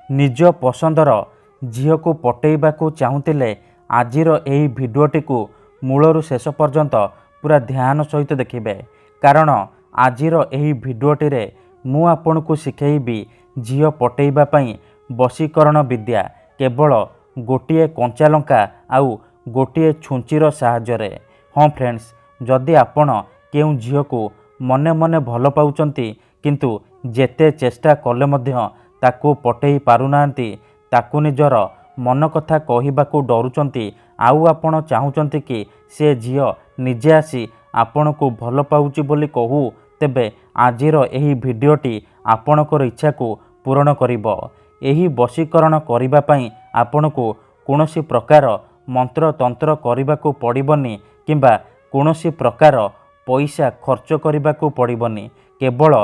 निज पसंदर झील को पटेइबाकू चाहूतिले आजिर एही भिडियोटी को मूलरू शेष पर्यंत पूरा ध्यान सहित देखिबे, कारण आजिर एही भिडियोटी रे मु आपनकू शिखेइबी झील पटेइबा पई वशीकरण विद्या केवल गोटिए कंचा लंका आउ गोटिए छुंचीर साहाय्य। हाँ फ्रेंड्स, जदि आपण केउ झील को मने मने भल पाउचंती किंतु जेते चेष्टा कले मध्य ताकू पटेई पारुनांती, ताकू निजर मन कथा कहिबाकू डरुचंती, आउ आपण चाहुचंती कि से झील निजे आसी आपण को भल पाउची बोली कहू, तेबे आजिर एही भिडियोटी आपणकर इच्छा को पूरण करिबो। एही वशीकरण करिबा पई आपणको कोनोसी प्रकार मंत्र तंत्र करिबाकू पड़िबनी किंबा कोनोसी प्रकार पैसा खर्च करिबाकू पड़िबनी। केवल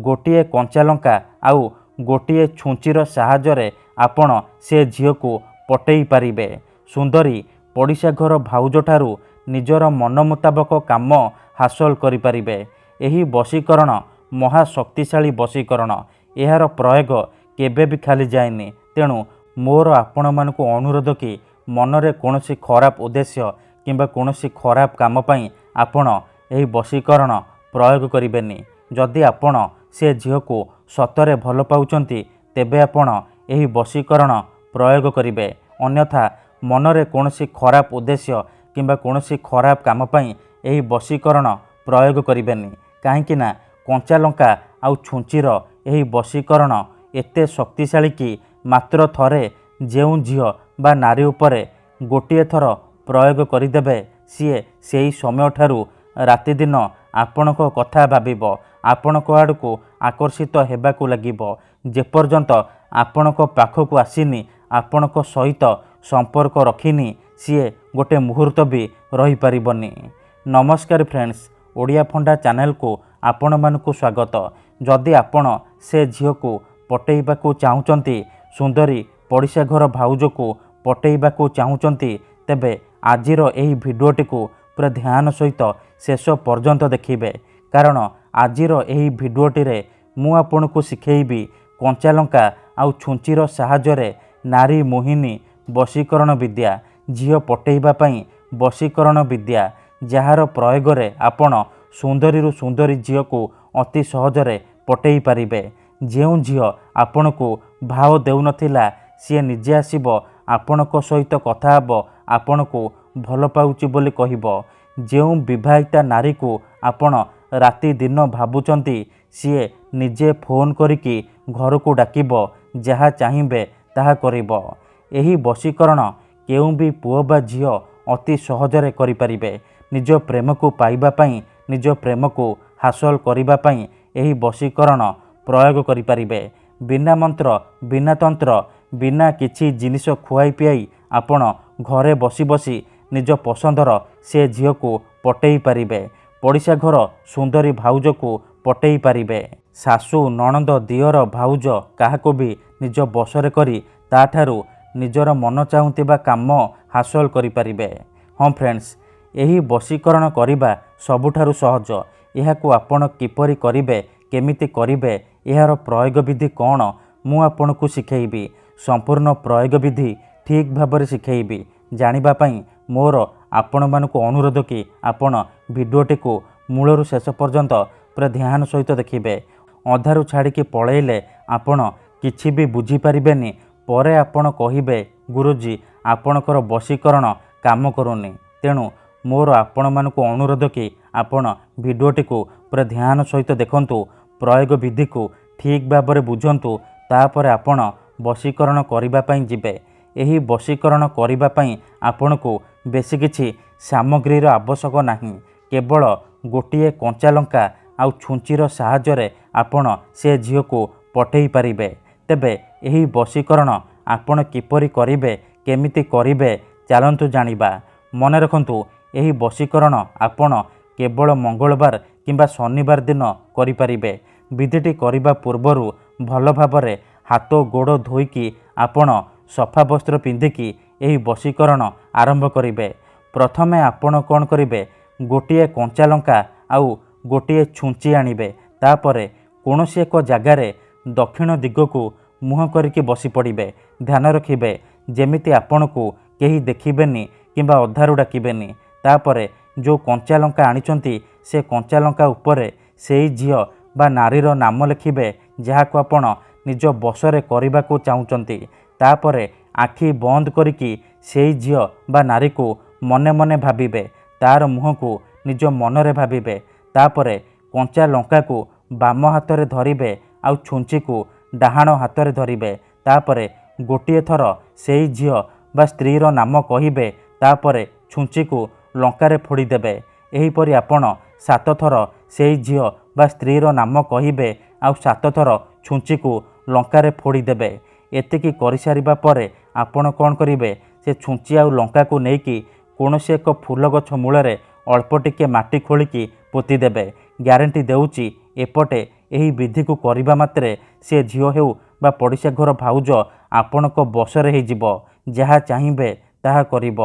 गोटिए कंचा लंका आउ गोटिए छुंचीर साहाय्य आपण से झील को पटेई पारिबे। सुंदरी पड़िशा घर भाउज ठारू निजर मन मुताबक काम हासिल करिपारिबे। एही वशीकरण महाशक्तिशाली वशीकरण, एहार प्रयोग केबे भी खाली जाएनी। तेणु मोर आपण मानकू अनुरोध कि मनरे कोनोसी खराब उद्देश्य किंबा कोनोसी खराब काम पई आपण एही वशीकरण प्रयोग करिबेनी। जदि आपण से झील को सतरे भल पाउचंती तेबे आपण एही वशीकरण प्रयोग करिबे, अन्यथा मनरे कोनोसी खराब उद्देश्य किंबा कोनोसी खराब काम पई एही वशीकरण प्रयोग करिबेनी। काहेकि ना कंचा लंका आउ छुंचीर एही वशीकरण एते शक्तिशाली कि मात्र थरे जेउ झील बा नारी उपरे गोटिए थर प्रयोग करिदेबे, सीए सेही समय ठारू राति दिन आपणक कथा भाबिब, आपणक आड़कू आकर्षित हेबाकू लागिब। जेपर्यंत आपणक पाखकू आसीनी, आपणक सहित संपर्क रखिनी, सीए गोटे मुहूर्त भी रही पारिबनी। नमस्कार फ्रेंड्स, ओडिया फंडा चैनल को आपण मानकू स्वागत। जदि आपण से झील को पटेइबाकू चाहुचंती, सुंदरी पड़िशा घर भाउज को पटेइबाकू चाहुचंती, तेबे आजिर एही भिडियोटी को पूरा ध्यान सहित शेष पर्यंत देखिबे, कारण आजिर एही भिडियोटी रे मु आपनकू शिखेइबी कंचा लंका आउ छुंचीर साहाय्य नारी मोहिनी वशीकरण विद्या, झील पटेइबा पई वशीकरण विद्या, जार प्रयोग रे आपण सुंदरी सुंदरी झील को अति सहजरे पटेई पारिबे। जेउ झील आपनकू भाव देउनथिला सी निजे आसीबो, आपणक सहित कथा हबो, आपणकू भल पाउची बोली कहिबो। जेउ विवाहिता नारी को आपण राति दिन भाबुचंती, सी निजे फोन करिकी घर को डाकिबो, जहा चाहिबे ताहा करिबो। एही वशीकरण केउ भी पुओ बा झील अति सहजरे करि पारिबे। निज प्रेम को पाइबा पई, निज प्रेम को हासिल करिबा पई एही वशीकरण प्रयोग करि पारिबे। बिना मंत्र बिना तंत्र बिना किछि जिनिष खुआई पियाई आपण घरे बसी बसी निज पसंदर से झील को पटेई पारिबे। पड़िशा घर सुंदरी भाउज को पटेई पारिबे। सासू नणंद दियर भाउज काहाको भी निज बसरे करी ताठारू निजर मन चाहुतिबा काम हासिल करि पारिबे। हाँ फ्रेंड्स, एही वशीकरण करिबा सबुठारू सहज। एहाकू आपण किपरि करिबे, केमिति करिबे, एहार प्रयोग विधि कौन मु आपनकू शिखेइबी। संपूर्ण प्रयोग विधि ठीक भाबरे शिखेइबी। जानिबा पई मोर आपण मानकू अनुरोध कि आपण भिडियोटी को मूलरू शेष पर्यंत पूरा ध्यान सहित देखिबे। अधारू छाड़िकी पळेइले आपण किछि भी बुझी पारिबेनी। परे आपण कहिबे गुरुजी आपणकर वशीकरण काम करूनी। तेणु मोर आपण मानकू अनुरोध कि आपण भिडियोटी को पूरा ध्यान सहित देखंतु, प्रयोग विधि को ठीक भाबरे बुझंतु, तापर आपण वशीकरण करिबा पई जिबे। एही वशीकरण करिबा पई आपणकू बेसी किछि सामग्रीर आवश्यक नाही। केवल गोटिए कंचा लंका आउ छुंचीर साहाय्य आपण से झील को पटेई पारिबे। तेबे एही वशीकरण आपण किपरि करिबे, केमिति करिबे, चलंतु जानिबा। मन रखंतु, एही वशीकरण आपण केवल मंगलवार किंबा शनिवार दिन करि पारिबे। विधिटी करिबा पूर्वरु भल भाबरे हाथ गोड़ धोईकी आपण सफा वस्त्र पिंधिकी एही वशीकरण आरंभ करिबे। प्रथमे आपण कोन करिबे, गोटिए कंचा लंका आउ गोटिए छुंची आनिबे। तापरे कोनोसी एक जगार दक्षिण दिगकू ମୁହଁ କରିକି ବସି ପଡ଼ିବେ। ଧ୍ୟାନ ରଖିବେ ଯେମିତି ଆପଣଙ୍କୁ କେହି ଦେଖିବେନି କିମ୍ବା ଅଧାରୁ ଡାକିବେନି। ତାପରେ ଯେଉଁ କଞ୍ଚା ଲଙ୍କା ଆଣିଛନ୍ତି ସେ କଞ୍ଚା ଲଙ୍କା ଉପରେ ସେଇ ଝିଅ ବା ନାରୀର ନାମ ଲେଖିବେ ଯାହାକୁ ଆପଣ ନିଜ ବଶରେ କରିବାକୁ ଚାହୁଁଛନ୍ତି। ତାପରେ ଆଖି ବନ୍ଦ କରିକି ସେଇ ଝିଅ ବା ନାରୀକୁ ମନେ ମନେ ଭାବିବେ। ତାର ମୁହଁକୁ ନିଜ ମନରେ ଭାବିବେ। ତାପରେ କଞ୍ଚା ଲଙ୍କାକୁ ବାମ ହାତରେ ଧରିବେ ଆଉ ଛୁଞ୍ଚିକୁ ଡାହାଣ ହାତରେ ଧରିବେ। ତାପରେ ଗୋଟିଏ ଥର ସେଇ ଝିଅ ବା ସ୍ତ୍ରୀର ନାମ କହିବେ। ତାପରେ ଛୁଞ୍ଚିକୁ ଲଙ୍କାରେ ଫୋଡ଼ିଦେବେ। ଏହିପରି ଆପଣ 7 ଥର ସେଇ ଝିଅ ବା ସ୍ତ୍ରୀର ନାମ କହିବେ ଆଉ 7 ଥର ଛୁଞ୍ଚିକୁ ଲଙ୍କାରେ ଫୋଡ଼ିଦେବେ। ଏତିକି କରିସାରିବା ପରେ ଆପଣ କ'ଣ କରିବେ, ସେ ଛୁଞ୍ଚି ଆଉ ଲଙ୍କାକୁ ନେଇକି କୌଣସି ଏକ ଫୁଲ ଗଛ ମୂଳରେ ଅଳ୍ପ ଟିକେ ମାଟି ଖୋଳିକି ପୋତିଦେବେ। ଗ୍ୟାରେଣ୍ଟି ଦେଉଛି ଏପଟେ ଏହି ବିଧିକୁ କରିବା ମାତ୍ରେ ସେ ଝିଅ ହେଉ ବା ପଡ଼ିଶା ଘର ଭାଉଜ ଆପଣଙ୍କ ବଶରେ ହେଇଯିବ। ଯାହା ଚାହିଁବେ ତାହା କରିବ।